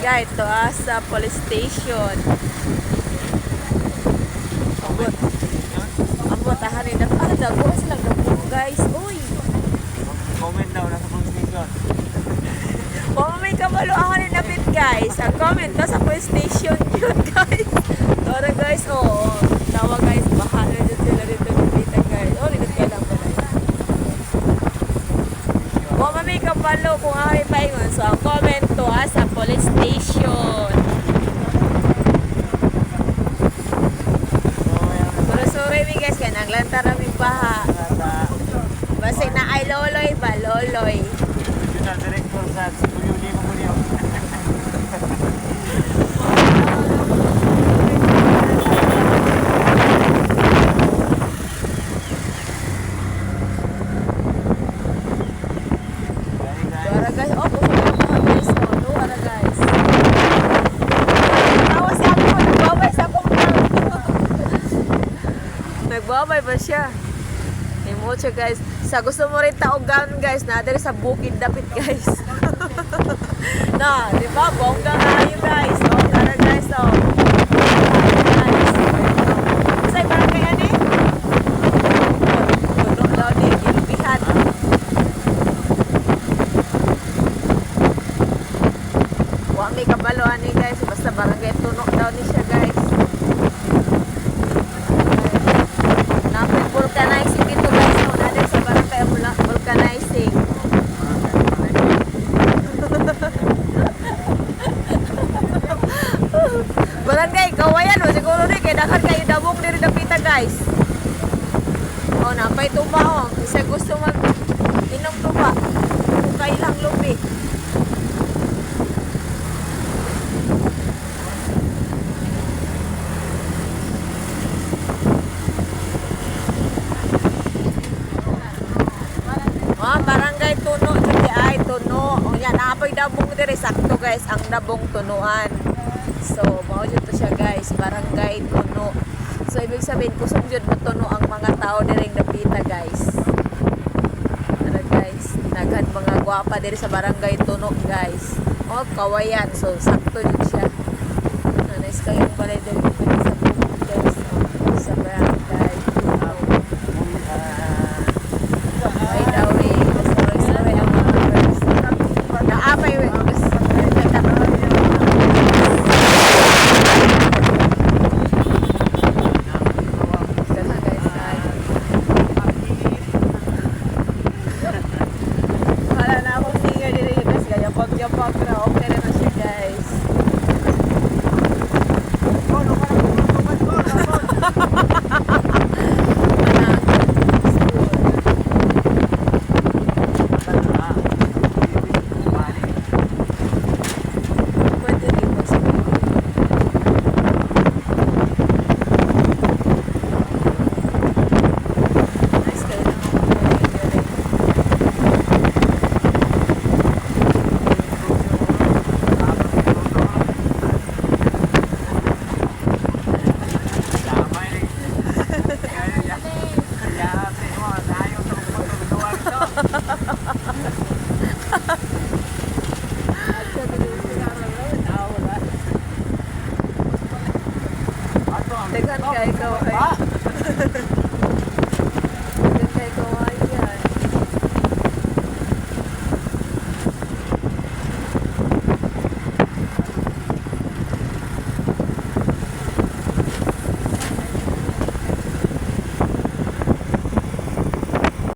barangay to sa police station. Ambot. Ambot tahanin na dago silang dago guys. Uy. Comment daw na sa police station. Kung may kamaluahan na bit guys, comment to sa police station yun guys. Tara guys, tawa guys, bahala dyan sila dito dito guys. Dito kailang pala. Kung may kabalo kung ay paingon, so ang comment to sa police station. Sorry mi guys, kaya naglantar namin baha. Basta na ay loloy ba, loloy. Regional Director sa Sibuyuni mo niyo. Dora guys, puso na mga guys. Dora guys. Tawa si ako, nagbabay sa akong nagbabay ba siya? Emocho guys. Sa gusto mo rin taogan guys, na dali sa bukid dapit guys. Na, di ba? Bongga nga yun guys. Tara guys, Say, parang kaya ni? Tulog daw ni, gilupihan. Huwag may kabaloan ni guys. Basta barangay tunok daw ni siya guys. Napit vulcanizing dito guys. Dali sa barangay vulcanizing. Barangay, kawayan o. Siguro rin, kaya dakan kayo dabong diri dapita guys. Napay tuba o. Isa gusto mag inom tuba. Kung kailang lupi. Barangay Tuno, hindi ay Tuno. O yan, napay dabong diri. Sakto guys, ang dabong tunuan. So, mao dito siya guys, barangay Tuno. So, ibig sabihin, kusog dyan matuno ang mga tao diring dapita guys. Tara guys, naghan mga gwapa diri sa barangay Tuno guys. Kawayan. So, sakto dyan siya. Nice kayong balay diri sa bukid guys. Sa barangay Tuno. Ay daw sorry ang mga girls. Naapay wala na akong singer dito guys. Kaya pag-yapag na okay na siya guys. Tekan kayo ikaw.